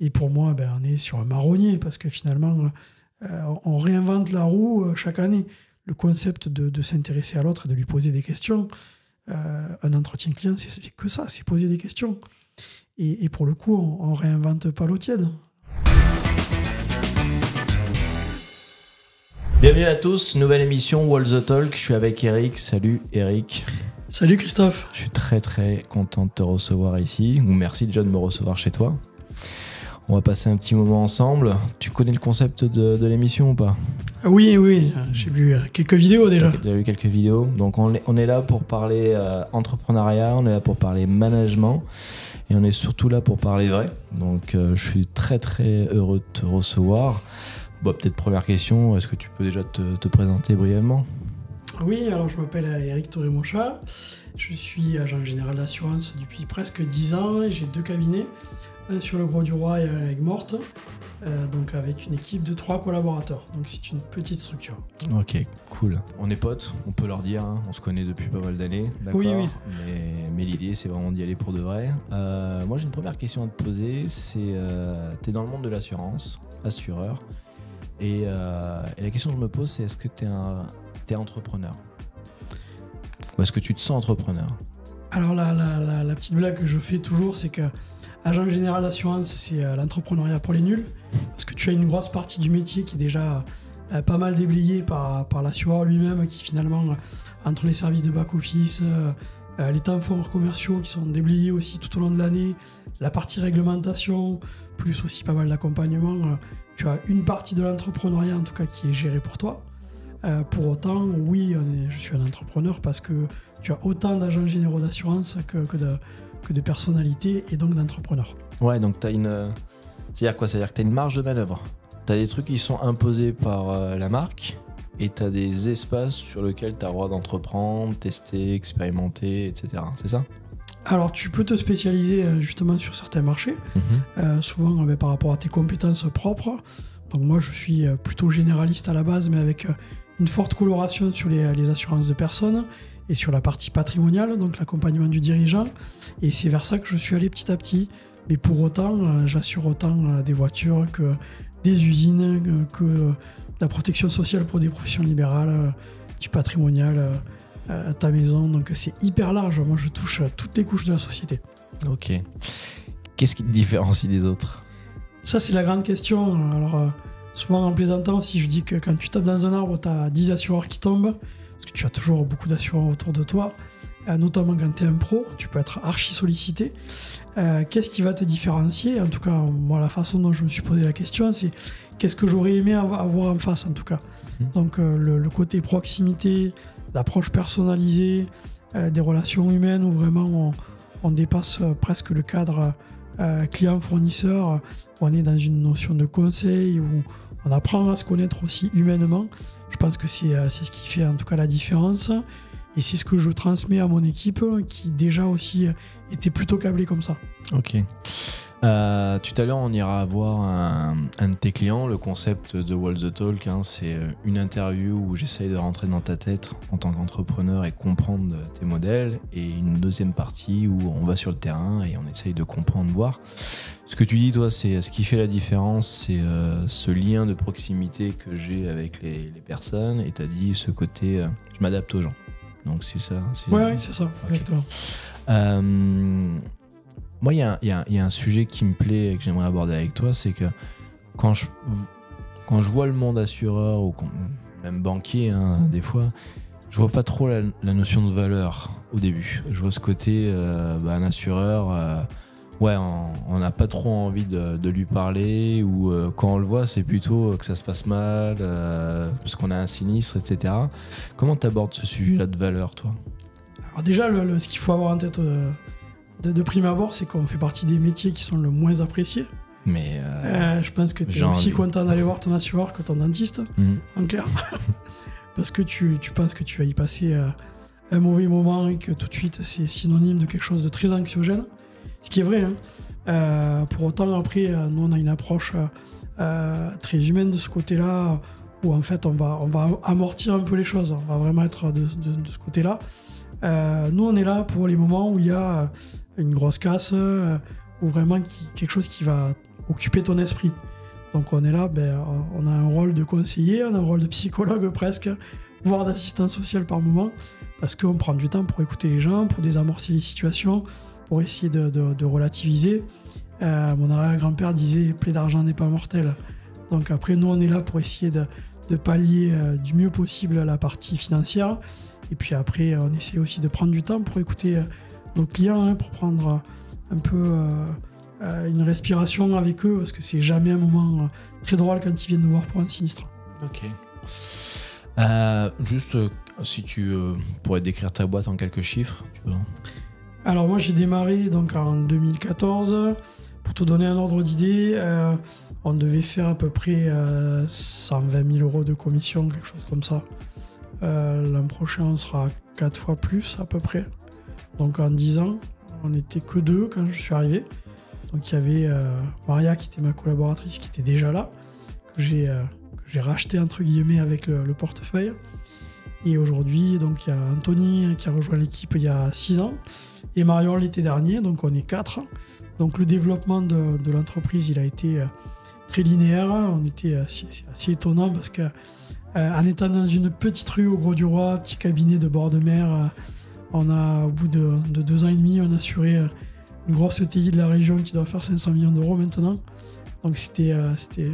Et pour moi, on est sur un marronnier parce que finalement, on réinvente la roue chaque année. Le concept de s'intéresser à l'autre et de lui poser des questions, un entretien client, c'est que ça, c'est poser des questions. Et pour le coup, on réinvente pas l'eau tiède. Bienvenue à tous, nouvelle émission Wall the Talk. Je suis avec Eric. Salut Eric. Salut Christophe. Je suis très très content de te recevoir ici. Merci déjà de me recevoir chez toi. On va passer un petit moment ensemble. Tu connais le concept de l'émission ou pas ? Oui, j'ai vu quelques vidéos déjà. Tu as vu quelques vidéos. Donc on est là pour parler entrepreneuriat, on est là pour parler management et on est surtout là pour parler vrai. Donc je suis très très heureux de te recevoir. Bon, peut-être première question, est-ce que tu peux déjà te présenter brièvement ? Oui, alors je m'appelle Eric Torremocha. Je suis agent général d'assurance depuis presque 10 ans et j'ai 2 cabinets. Un sur le Gros du Roi et un à Aigues-Mortes, donc avec une équipe de 3 collaborateurs. Donc c'est une petite structure. Ok, cool. On est potes, on peut leur dire, hein, on se connaît depuis pas mal d'années, d'accord ? Oui. Mais l'idée, c'est vraiment d'y aller pour de vrai. Moi, j'ai une première question à te poser, c'est, t'es dans le monde de l'assurance, assureur, et la question que je me pose, c'est est-ce que t'es entrepreneur ? Ou est-ce que tu te sens entrepreneur ? Alors la petite blague que je fais toujours, c'est que agent général d'assurance, c'est l'entrepreneuriat pour les nuls, parce que tu as une grosse partie du métier qui est déjà pas mal déblayée par l'assureur lui-même, qui finalement, entre les services de back-office, les temps forts commerciaux qui sont déblayés aussi tout au long de l'année, la partie réglementation, plus aussi pas mal d'accompagnement, tu as une partie de l'entrepreneuriat en tout cas qui est gérée pour toi. Pour autant, oui, je suis un entrepreneur parce que tu as autant d'agents généraux d'assurance que de personnalités et donc d'entrepreneurs. Ouais, donc c'est-à-dire quoi ? C'est-à-dire que tu as une marge de manœuvre. Tu as des trucs qui sont imposés par la marque et tu as des espaces sur lesquels tu as le droit d'entreprendre, tester, expérimenter, etc. C'est ça ? Alors, tu peux te spécialiser justement sur certains marchés, souvent par rapport à tes compétences propres. Donc moi, je suis plutôt généraliste à la base, mais avec une forte coloration sur les assurances de personnes et sur la partie patrimoniale, donc l'accompagnement du dirigeant. Et c'est vers ça que je suis allé petit à petit. Mais pour autant, j'assure autant des voitures que des usines, que de la protection sociale pour des professions libérales, du patrimonial, ta maison. Donc c'est hyper large. Moi, je touche toutes les couches de la société. Ok. Qu'est-ce qui te différencie des autres ? Ça, c'est la grande question. Alors, souvent en plaisantant aussi, je dis que quand tu tapes dans un arbre, tu as 10 assureurs qui tombent, parce que tu as toujours beaucoup d'assureurs autour de toi, notamment quand tu es un pro, tu peux être archi sollicité. Qu'est-ce qui va te différencier ? En tout cas, moi, la façon dont je me suis posé la question, c'est qu'est-ce que j'aurais aimé avoir en face, en tout cas. Donc, le côté proximité, l'approche personnalisée, des relations humaines où vraiment on dépasse presque le cadre client-fournisseur, où on est dans une notion de conseil, où on apprend à se connaître aussi humainement. Je pense que c'est ce qui fait en tout cas la différence. Et c'est ce que je transmets à mon équipe, qui déjà aussi était plutôt câblée comme ça. Ok. Tout à l'heure, on ira voir un de tes clients. Le concept de Wall the Talk, c'est une interview où j'essaye de rentrer dans ta tête en tant qu'entrepreneur et comprendre tes modèles. Et une deuxième partie où on va sur le terrain et on essaye de comprendre, voir. Ce que tu dis, toi, c'est ce qui fait la différence, c'est ce lien de proximité que j'ai avec les personnes. Et tu as dit ce côté, je m'adapte aux gens. Donc c'est ça. Oui, c'est ça, okay. Exactement. Moi, il y a un sujet qui me plaît et que j'aimerais aborder avec toi, c'est que quand je vois le monde assureur ou même banquier, des fois, je vois pas trop la notion de valeur au début. Je vois ce côté, un assureur, on n'a pas trop envie de lui parler, ou quand on le voit, c'est plutôt que ça se passe mal, parce qu'on a un sinistre, etc. Comment tu abordes ce sujet-là de valeur, toi ? Alors déjà, ce qu'il faut avoir en tête de prime abord, c'est qu'on fait partie des métiers qui sont le moins appréciés. Mais je pense que tu es aussi content d'aller voir ton assureur que ton dentiste, en clair. Parce que tu penses que tu vas y passer un mauvais moment et que tout de suite, c'est synonyme de quelque chose de très anxiogène. Ce qui est vrai. Pour autant, après, nous, on a une approche très humaine de ce côté-là, où en fait, on va amortir un peu les choses. On va vraiment être de ce côté-là. Nous, on est là pour les moments où il y a une grosse casse, ou vraiment quelque chose qui va occuper ton esprit. Donc on est là, on a un rôle de conseiller, on a un rôle de psychologue presque, voire d'assistant social par moment, parce qu'on prend du temps pour écouter les gens, pour désamorcer les situations, pour essayer de relativiser. Mon arrière-grand-père disait « plaie d'argent n'est pas mortelle ». Donc après, nous, on est là pour essayer de pallier du mieux possible la partie financière. Et puis après, on essaie aussi de prendre du temps pour écouter nos clients, pour prendre un peu une respiration avec eux, parce que c'est jamais un moment très drôle quand ils viennent nous voir pour un sinistre. Ok. Juste, si tu pourrais décrire ta boîte en quelques chiffres, tu vois. Alors moi, j'ai démarré donc en 2014. Pour te donner un ordre d'idée, on devait faire à peu près 120 000 € de commission, quelque chose comme ça. L'an prochain, on sera 4 fois plus à peu près. Donc en 10 ans, on n'était que 2 quand je suis arrivé. Donc il y avait Maria qui était ma collaboratrice qui était déjà là, que j'ai racheté entre guillemets avec le portefeuille. Et aujourd'hui, donc il y a Anthony qui a rejoint l'équipe il y a 6 ans et Marion l'été dernier, donc on est 4. Donc le développement de l'entreprise, il a été très linéaire. C'est assez étonnant parce que en étant dans une petite rue au Grau-du-Roi, petit cabinet de bord de mer, on a au bout de 2 ans et demi, on a assuré une grosse ETI de la région qui doit faire 500 millions d'euros maintenant. Donc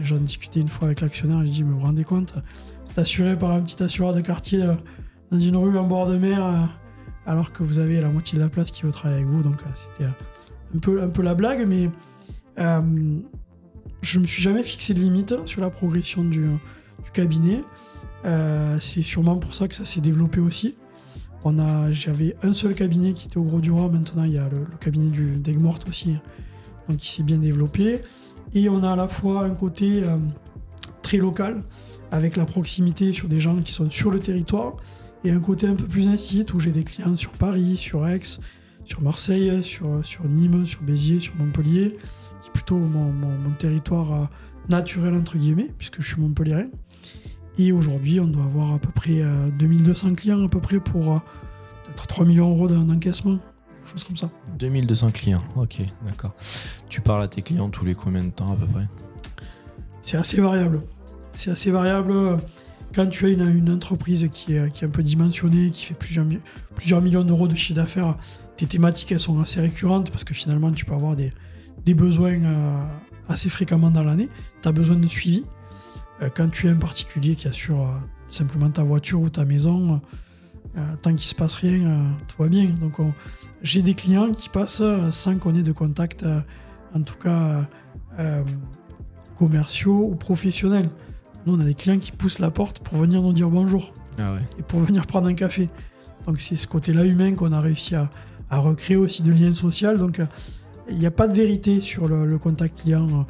j'en discutais une fois avec l'actionnaire, j'ai dit, mais vous vous rendez compte, c'est assuré par un petit assureur de quartier dans une rue en bord de mer, alors que vous avez la moitié de la place qui veut travailler avec vous. Donc c'était un peu la blague, mais je me suis jamais fixé de limite sur la progression du cabinet. C'est sûrement pour ça que ça s'est développé aussi. J'avais un seul cabinet qui était au Grau-du-Roi, maintenant il y a le cabinet d'Aigues-Mortes aussi, donc il s'est bien développé. Et on a à la fois un côté très local, avec la proximité sur des gens qui sont sur le territoire, et un côté un peu plus incite, où j'ai des clients sur Paris, sur Aix, sur Marseille, sur Nîmes, sur Béziers, sur Montpellier, qui est plutôt mon territoire naturel entre guillemets, puisque je suis montpelliérain. Et aujourd'hui, on doit avoir à peu près 2200 clients, à peu près pour peut-être 3 millions d'euros d'encaissement, quelque chose comme ça. 2200 clients, ok, d'accord. Tu parles à tes clients tous les combien de temps à peu près? C'est assez variable. C'est assez variable. Quand tu as une entreprise qui est un peu dimensionnée, qui fait plusieurs millions d'euros de chiffre d'affaires, tes thématiques elles sont assez récurrentes parce que finalement tu peux avoir des besoins assez fréquemment dans l'année. Tu as besoin de suivi. Quand tu es un particulier qui assure simplement ta voiture ou ta maison, tant qu'il ne se passe rien, tout va bien. Donc j'ai des clients qui passent sans qu'on ait de contact, en tout cas commerciaux ou professionnels. Nous, on a des clients qui poussent la porte pour venir nous dire bonjour. Ah ouais. Et pour venir prendre un café. Donc c'est ce côté-là humain qu'on a réussi à recréer aussi de liens sociaux. Donc il n'y a pas de vérité sur le contact client.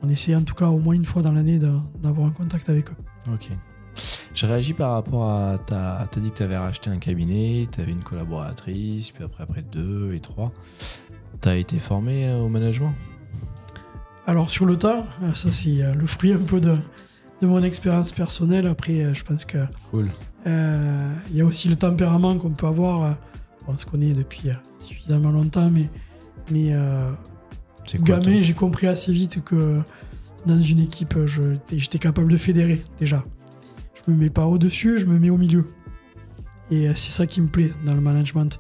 On essaie en tout cas au moins une fois dans l'année d'avoir un contact avec eux. Ok. Je réagis par rapport à... T'as dit que tu avais racheté un cabinet, tu avais une collaboratrice, puis après 2 et 3. Tu as été formé au management? Alors sur le tas, ça c'est le fruit un peu de mon expérience personnelle. Après, je pense que cool. Y a aussi le tempérament qu'on peut avoir. On se connaît depuis suffisamment longtemps, mais gamin, j'ai compris assez vite que dans une équipe, j'étais capable de fédérer déjà. Je me mets pas au-dessus, je me mets au milieu. Et c'est ça qui me plaît dans le management.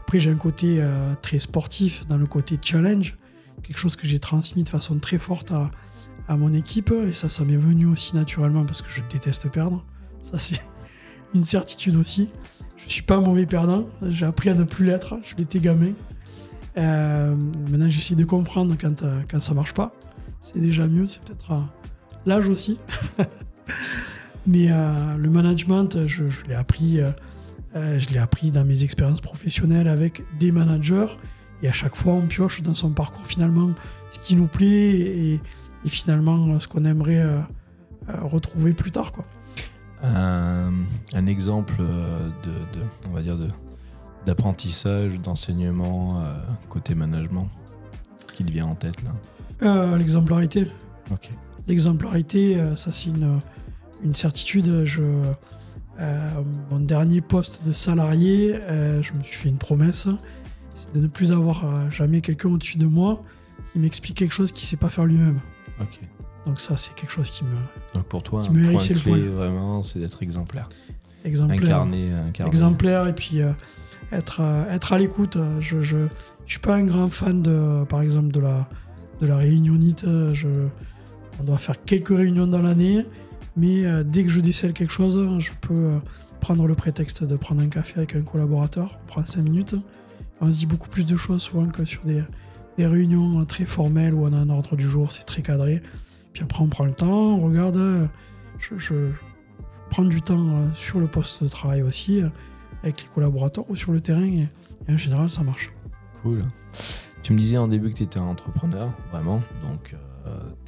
Après, j'ai un côté très sportif, dans le côté challenge, quelque chose que j'ai transmis de façon très forte à mon équipe. Et ça m'est venu aussi naturellement parce que je déteste perdre. Ça, c'est une certitude aussi. Je suis pas un mauvais perdant. J'ai appris à ne plus l'être. Je l'étais gamin. Maintenant, j'essaie de comprendre quand ça marche pas. C'est déjà mieux. C'est peut-être l'âge aussi. Mais le management, je l'ai appris. Je l'ai appris dans mes expériences professionnelles avec des managers. Et à chaque fois, on pioche dans son parcours finalement ce qui nous plaît et finalement ce qu'on aimerait retrouver plus tard, quoi. Un exemple on va dire d'apprentissage, d'enseignement côté management qui te vient en tête là? L'exemplarité. Ok. L'exemplarité, ça c'est une certitude. Mon dernier poste de salarié, je me suis fait une promesse, c'est de ne plus avoir jamais quelqu'un au-dessus de moi qui m'explique quelque chose qu'il ne sait pas faire lui-même. Ok. Donc ça, c'est quelque chose qui me... Donc pour toi, qui un me point hérissait le clé, poil. vraiment, c'est d'être exemplaire. Exemplaire. Incarner. Exemplaire, et puis être à l'écoute. Je suis pas un grand fan par exemple de la réunionnite. On doit faire quelques réunions dans l'année, mais dès que je décèle quelque chose, je peux prendre le prétexte de prendre un café avec un collaborateur. On prend 5 minutes. On se dit beaucoup plus de choses souvent que sur des réunions très formelles où on a un ordre du jour, c'est très cadré. Puis après on prend le temps, on regarde. Je prends du temps sur le poste de travail aussi, avec les collaborateurs ou sur le terrain, et en général ça marche. Cool. Tu me disais en début que tu étais un entrepreneur, vraiment, donc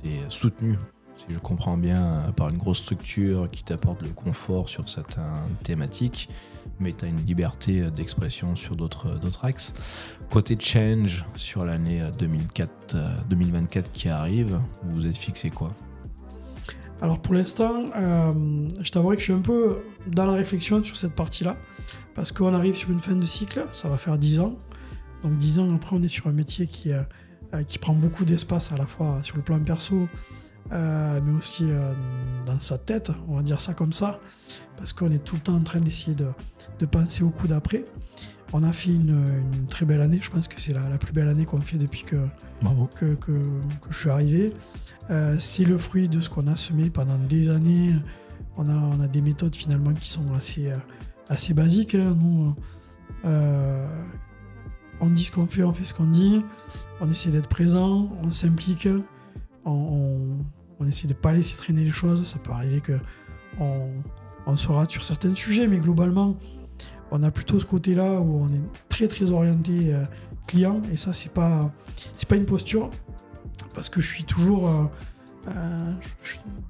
tu es soutenu, si je comprends bien, par une grosse structure qui t'apporte le confort sur certaines thématiques, mais tu as une liberté d'expression sur d'autres axes. Côté change, sur l'année 2024 qui arrive, vous êtes fixé quoi ? Alors pour l'instant, je t'avouerai que je suis un peu dans la réflexion sur cette partie-là, parce qu'on arrive sur une fin de cycle, ça va faire 10 ans. Donc 10 ans après, on est sur un métier qui prend beaucoup d'espace, à la fois sur le plan perso, mais aussi dans sa tête, on va dire ça comme ça, parce qu'on est tout le temps en train d'essayer de penser au coup d'après. On a fait une très belle année, je pense que c'est la plus belle année qu'on fait depuis que je suis arrivé. C'est le fruit de ce qu'on a semé pendant des années. On a des méthodes finalement qui sont assez basiques. Nous, on dit ce qu'on fait, on fait ce qu'on dit. On essaie d'être présent, on s'implique. On essaie de ne pas laisser traîner les choses. Ça peut arriver qu'on se rate sur certains sujets, mais globalement, on a plutôt ce côté-là où on est très très orienté client. Et ça, c'est pas une posture. Parce que je suis toujours...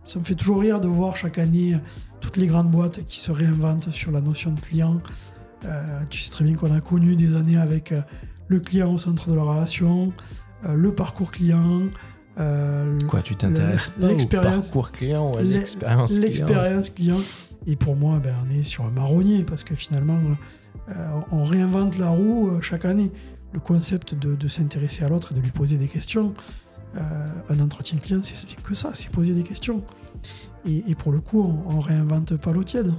ça me fait toujours rire de voir chaque année toutes les grandes boîtes qui se réinventent sur la notion de client. Tu sais très bien qu'on a connu des années avec le client au centre de la relation, le parcours client. Quoi, tu t'intéresses pas au parcours client ou à l'expérience client. Et pour moi, on est sur un marronnier parce que finalement, on réinvente la roue chaque année. Le concept de s'intéresser à l'autre et de lui poser des questions. Un entretien client, c'est que ça, c'est poser des questions. Et pour le coup, on réinvente pas l'eau tiède.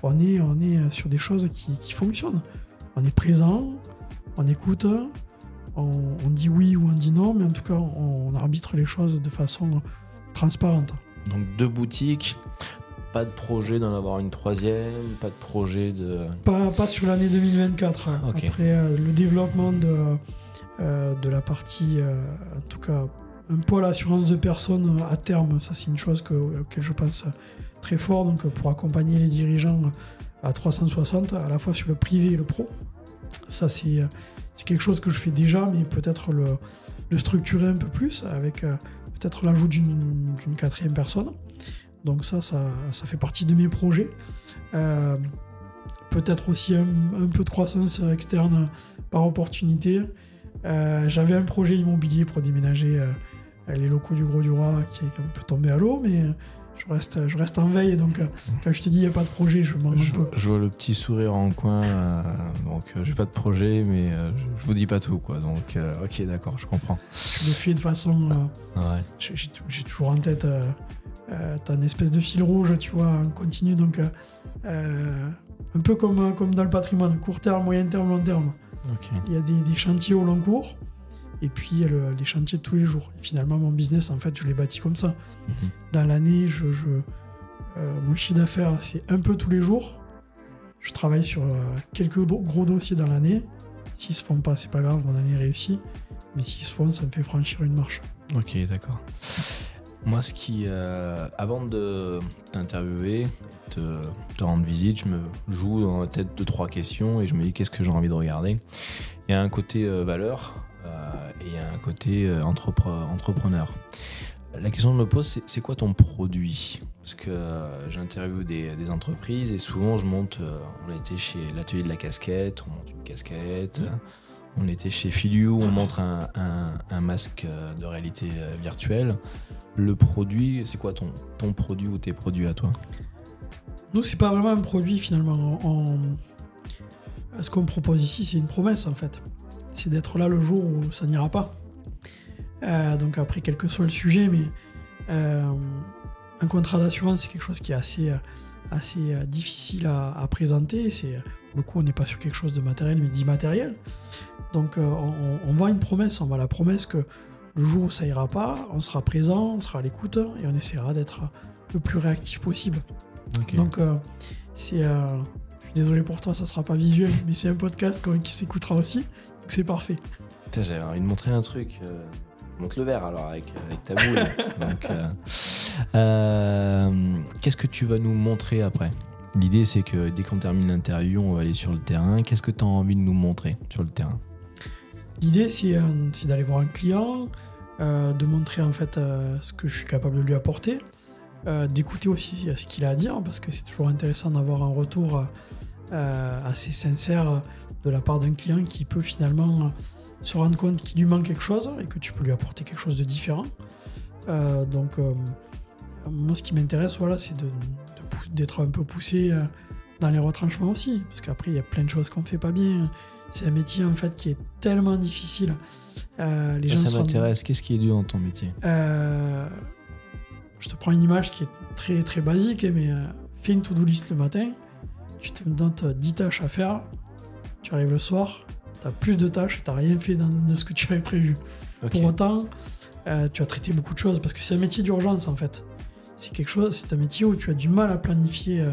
On est sur des choses qui fonctionnent. On est présent, on écoute, on dit oui ou on dit non, mais en tout cas, on arbitre les choses de façon transparente. Donc 2 boutiques, pas de projet d'en avoir une 3e, pas de projet de... Pas sur l'année 2024. Okay. Après, le développement de la partie, en tout cas, un pôle assurance de personnes à terme, ça c'est une chose auquel je pense très fort, donc pour accompagner les dirigeants à 360, à la fois sur le privé et le pro. Ça c'est quelque chose que je fais déjà, mais peut-être le structurer un peu plus, avec peut-être l'ajout d'une 4e personne. Donc ça fait partie de mes projets. Peut-être aussi un peu de croissance externe par opportunité. J'avais un projet immobilier pour déménager les locaux du Gros du Roi qui est un peu tombé à l'eau, mais je reste en veille, donc quand je te dis il n'y a pas de projet, je m'en un peu. Je vois le petit sourire en coin, donc j'ai pas de projet, mais je vous dis pas tout, quoi. Donc ok, d'accord, je comprends. Je le fais de façon... ouais. J'ai toujours en tête t'as une espèce de fil rouge, tu vois, en continu, donc un peu comme dans le patrimoine, court terme, moyen terme, long terme. Okay. Il y a des chantiers au long cours, et puis il y a les chantiers de tous les jours. Et finalement, mon business, en fait, je l'ai bâti comme ça. Mm-hmm. Dans l'année, mon chiffre d'affaires, c'est un peu tous les jours. Je travaille sur quelques gros dossiers dans l'année. S'ils se font pas, c'est pas grave, mon année est réussie. Mais s'ils se font, ça me fait franchir une marche. Ok, d'accord. Moi, avant de t'interviewer, te rendre visite, je me joue dans la tête 2-3 questions et je me dis qu'est-ce que j'ai envie de regarder. Il y a un côté valeur et il y a un côté entrepreneur. La question que je me pose, c'est quoi ton produit ? Parce que j'interviewe des entreprises et souvent je monte, on a été chez l'atelier de la casquette, on monte une casquette, on était chez Filiou, on montre un masque de réalité virtuelle. Le produit, c'est quoi ton produit ou tes produits à toi ? Nous, c'est pas vraiment un produit finalement. Ce qu'on propose ici, c'est une promesse en fait. C'est d'être là le jour où ça n'ira pas. Donc après, quel que soit le sujet, mais un contrat d'assurance, c'est quelque chose qui est assez difficile à présenter. Pour le coup, on n'est pas sur quelque chose de matériel, mais d'immatériel. Donc on vend une promesse, on vend la promesse que le jour où ça ira pas, on sera présent, on sera à l'écoute et on essaiera d'être le plus réactif possible. Okay. Donc je suis désolé pour toi, ça sera pas visuel, mais c'est un podcast qui s'écoutera aussi, donc c'est parfait. Putain, j'avais envie de montrer un truc. Monte le verre alors avec ta boule. Donc, qu'est-ce que tu vas nous montrer après ? L'idée, c'est que dès qu'on termine l'interview, on va aller sur le terrain. Qu'est-ce que tu as envie de nous montrer sur le terrain ? L'idée, c'est d'aller voir un client, de montrer en fait ce que je suis capable de lui apporter, d'écouter aussi ce qu'il a à dire, parce que c'est toujours intéressant d'avoir un retour assez sincère de la part d'un client qui peut finalement se rendre compte qu'il lui manque quelque chose et que tu peux lui apporter quelque chose de différent. Donc, moi, ce qui m'intéresse, voilà, c'est d'être un peu poussé dans les retranchements aussi, parce qu'après, il y a plein de choses qu'on ne fait pas bien. C'est un métier en fait qui est tellement difficile. Ça m'intéresse. Qu'est-ce qui est dur dans ton métier ? Je te prends une image qui est très très basique, mais fais une to-do list le matin, tu te donnes 10 tâches à faire, tu arrives le soir, tu as plus de tâches et tu n'as rien fait de ce que tu avais prévu. Okay. Pour autant, tu as traité beaucoup de choses, parce que c'est un métier d'urgence en fait. C'est un métier où tu as du mal à planifier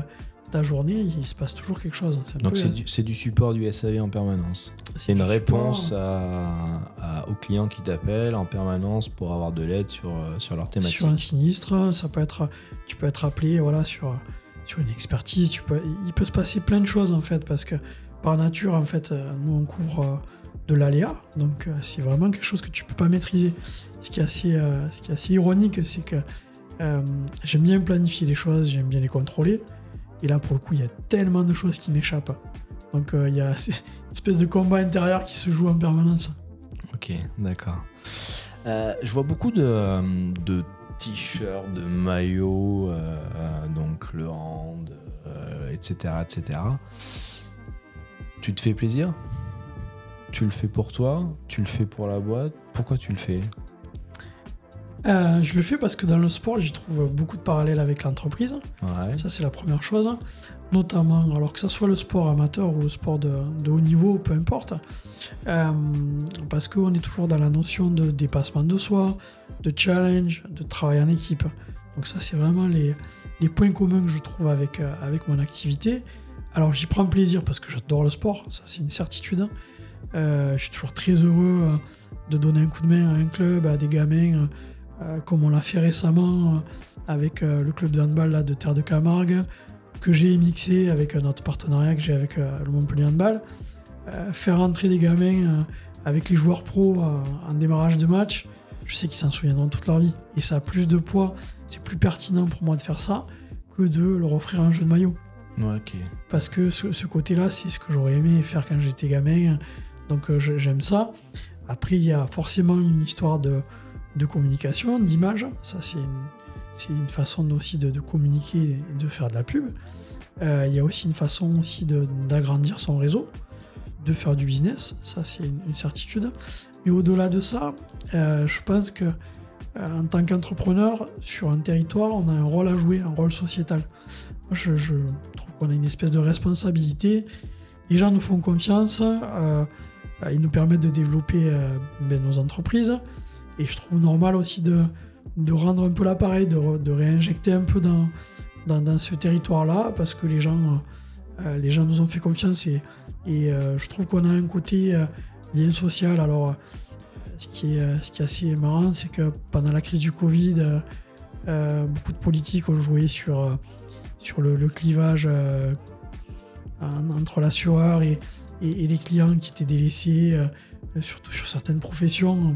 ta journée, il se passe toujours quelque chose. Donc c'est du support du SAV en permanence. C'est une réponse aux clients qui t'appellent en permanence pour avoir de l'aide sur leur thématique. Sur un sinistre, tu peux être appelé voilà, sur une expertise. Il peut se passer plein de choses en fait, parce que par nature en fait, nous on couvre de l'aléa, donc c'est vraiment quelque chose que tu peux pas maîtriser. Ce qui est assez ironique, c'est que j'aime bien planifier les choses, j'aime bien les contrôler. Et là, pour le coup, il y a tellement de choses qui m'échappent. Donc, il y a une espèce de combat intérieur qui se joue en permanence. Ok, d'accord. Je vois beaucoup de t-shirts, de maillots, donc le hand, etc., etc. Tu te fais plaisir ? Tu le fais pour toi ? Tu le fais pour la boîte ? Pourquoi tu le fais ? Je le fais parce que dans le sport, j'y trouve beaucoup de parallèles avec l'entreprise. Ouais. Ça, c'est la première chose. Notamment, alors que ça soit le sport amateur ou le sport de haut niveau, peu importe. Parce qu'on est toujours dans la notion de dépassement de soi, de challenge, de travail en équipe. Donc ça, c'est vraiment les points communs que je trouve avec mon activité. Alors, j'y prends plaisir parce que j'adore le sport. Ça, c'est une certitude. Je suis toujours très heureux de donner un coup de main à un club, à des gamins, comme on l'a fait récemment avec le club de handball là, de Terre de Camargue, que j'ai mixé avec notre partenariat que j'ai avec le Montpellier Handball. Faire rentrer des gamins avec les joueurs pros en démarrage de match, je sais qu'ils s'en souviendront toute leur vie. Et ça a plus de poids, c'est plus pertinent pour moi de faire ça que de leur offrir un jeu de maillot. Ouais, ok. Parce que ce côté-là, c'est ce que j'aurais aimé faire quand j'étais gamin. Donc j'aime ça. Après, il y a forcément une histoire de communication, d'image. Ça, c'est une façon aussi de communiquer et de faire de la pub. Il y a aussi une façon aussi d'agrandir son réseau, de faire du business. Ça, c'est une certitude. Mais au-delà de ça, je pense que en tant qu'entrepreneur, sur un territoire, on a un rôle à jouer, un rôle sociétal. Moi, je trouve qu'on a une espèce de responsabilité. Les gens nous font confiance. Ils nous permettent de développer nos entreprises. Et je trouve normal aussi de rendre un peu l'appareil, de réinjecter un peu dans ce territoire-là, parce que les gens nous ont fait confiance et je trouve qu'on a un côté lien social. Alors, ce qui est assez marrant, c'est que pendant la crise du Covid, beaucoup de politiques ont joué sur le clivage entre l'assureur et les clients qui étaient délaissés, surtout sur certaines professions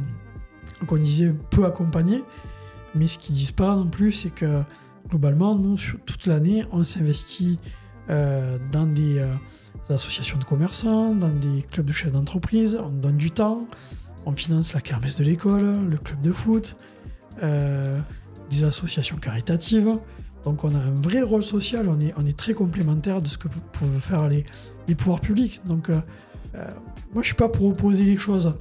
qu'on disait peu accompagnés. Mais ce qu'ils disent pas non plus, c'est que globalement, nous, toute l'année, on s'investit dans des associations de commerçants, dans des clubs de chefs d'entreprise, on donne du temps, on finance la kermesse de l'école, le club de foot, des associations caritatives. Donc on a un vrai rôle social, on est très complémentaires de ce que peuvent faire les pouvoirs publics. Donc moi je suis pas pour opposer les choses.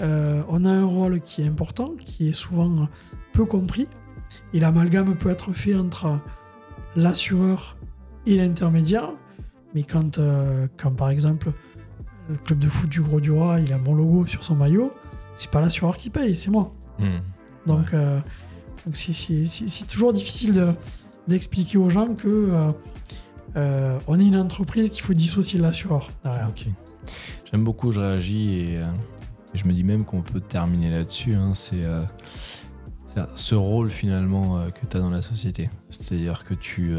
on a un rôle qui est important, qui est souvent peu compris, et l'amalgame peut être fait entre l'assureur et l'intermédiaire, mais quand par exemple le club de foot du Gros-du-Roi, il a mon logo sur son maillot, c'est pas l'assureur qui paye, c'est moi. Donc c'est toujours difficile d'expliquer aux gens que on est une entreprise qu'il faut dissocier de l'assureur derrière. Okay. J'aime beaucoup, je réagis et je me dis même qu'on peut terminer là-dessus. C'est ce rôle finalement que tu as dans la société. C'est-à-dire que tu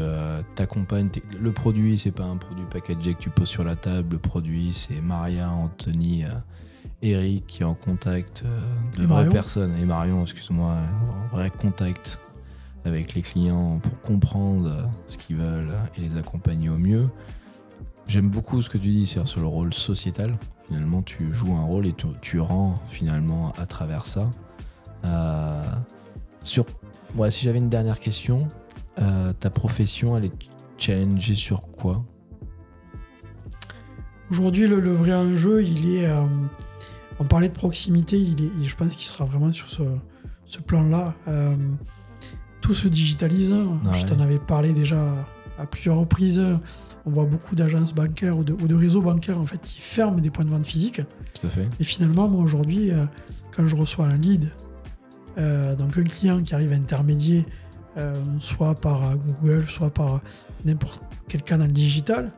t'accompagnes. Le produit, c'est pas un produit packagé que tu poses sur la table. Le produit, c'est Maria, Anthony, Eric qui est en contact de vraies personnes. Et Marion, excuse-moi, en vrai contact avec les clients pour comprendre ce qu'ils veulent et les accompagner au mieux. J'aime beaucoup ce que tu dis sur le rôle sociétal. Finalement, tu joues un rôle et tu rends finalement à travers ça. Si j'avais une dernière question, ta profession, elle est challengée sur quoi ? Aujourd'hui, le vrai enjeu, il est... on parlait de proximité, je pense qu'il sera vraiment sur ce plan-là. Tout se digitalise. Je t'en avais parlé déjà à plusieurs reprises. On voit beaucoup d'agences bancaires ou de réseaux bancaires en fait, qui ferment des points de vente physiques. Tout à fait. Et finalement, moi aujourd'hui, quand je reçois un lead, donc un client qui arrive à intermédier, soit par Google, soit par n'importe quel canal digital,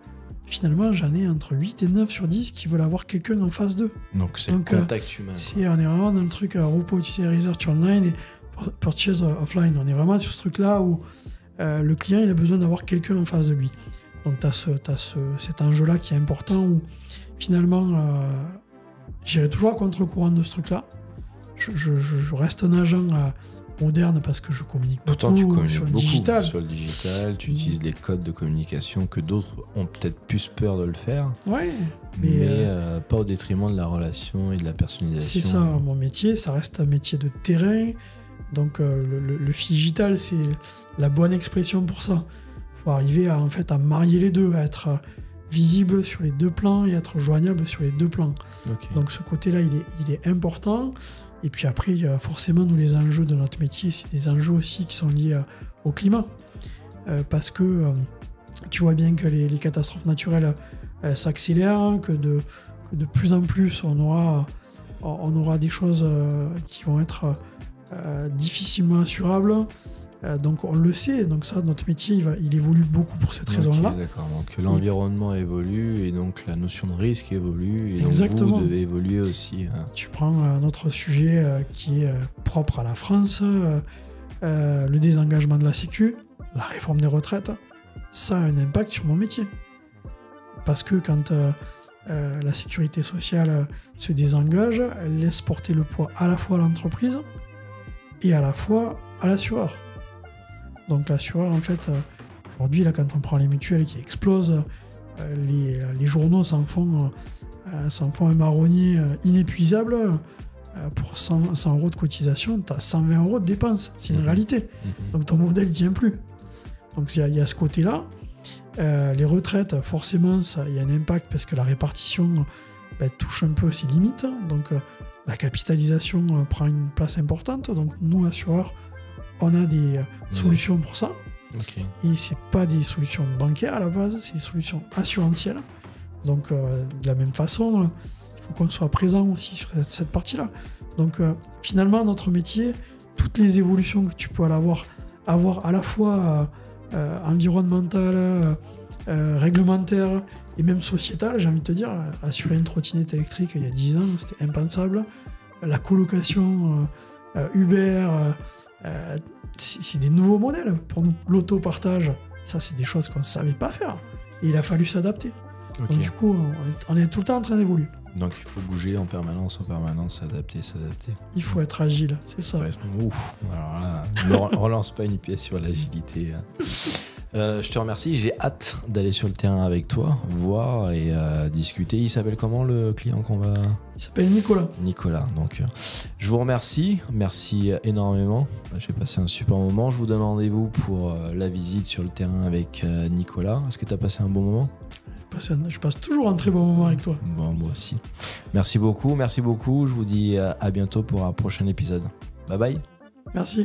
finalement, j'en ai entre 8 et 9 sur 10 qui veulent avoir quelqu'un en face d'eux. Donc c'est le contact humain. On est vraiment dans le truc repos, tu sais, research online et purchase offline. On est vraiment sur ce truc-là où le client il a besoin d'avoir quelqu'un en face de lui. Donc tu as cet enjeu-là qui est important où finalement j'irai toujours à contre-courant de ce truc-là. Je reste un agent moderne parce que je communique beaucoup sur le digital. Sur le digital, tu utilises les codes de communication que d'autres ont peut-être plus peur de le faire. Ouais, mais pas au détriment de la relation et de la personnalisation. C'est ça, mon métier, ça reste un métier de terrain. Donc le digital, c'est la bonne expression pour ça. Il faut arriver à marier les deux, à être visible sur les deux plans et être joignable sur les deux plans. Okay. Donc ce côté-là, il est important. Et puis après, forcément, nous, les enjeux de notre métier, c'est des enjeux aussi qui sont liés au climat. Parce que tu vois bien que les catastrophes naturelles s'accélèrent, que de plus en plus, on aura des choses qui vont être difficilement assurables. Donc on le sait, donc ça, notre métier, il évolue beaucoup pour cette raison-là. D'accord, donc l'environnement évolue et donc la notion de risque évolue et Exactement. Donc vous devez évoluer aussi. Tu prends un autre sujet qui est propre à la France, le désengagement de la Sécu, la réforme des retraites, ça a un impact sur mon métier. Parce que quand la sécurité sociale se désengage, elle laisse porter le poids à la fois à l'entreprise et à la fois à l'assureur. Donc l'assureur, en fait, aujourd'hui, là, quand on prend les mutuelles qui explosent, les journaux s'en font un marronnier inépuisable. Pour 100 € de cotisation, tu as 120 € de dépenses. C'est une réalité. Donc ton modèle ne tient plus. Donc il y a ce côté-là. Les retraites, forcément, il y a un impact parce que la répartition touche un peu ses limites. Donc la capitalisation prend une place importante. Donc nous, assureurs, on a des solutions pour ça. Okay. Et c'est pas des solutions bancaires à la base, c'est des solutions assurantielles. Donc de la même façon, il faut qu'on soit présent aussi sur cette partie-là. Donc finalement, notre métier, toutes les évolutions que tu peux avoir à la fois environnementales, réglementaires et même sociétales, j'ai envie de te dire, assurer une trottinette électrique il y a 10 ans, c'était impensable. La colocation, Uber, c'est des nouveaux modèles pour nous. L'autopartage, ça c'est des choses qu'on ne savait pas faire. Et il a fallu s'adapter. Okay. Donc du coup, on est tout le temps en train d'évoluer. Donc il faut bouger en permanence, s'adapter. Il faut être agile, c'est ça. Ouais, ouf, alors là, ne relance pas une pièce sur l'agilité. Je te remercie, j'ai hâte d'aller sur le terrain avec toi, voir et discuter. Il s'appelle comment le client qu'on va... Il s'appelle Nicolas. Nicolas, donc je vous remercie, merci énormément. J'ai passé un super moment. Je vous donne rendez-vous pour la visite sur le terrain avec Nicolas. Est-ce que tu as passé un bon moment ? Je passe toujours un très bon moment avec toi. Bon, moi aussi. Merci beaucoup. Je vous dis à bientôt pour un prochain épisode. Bye bye. Merci.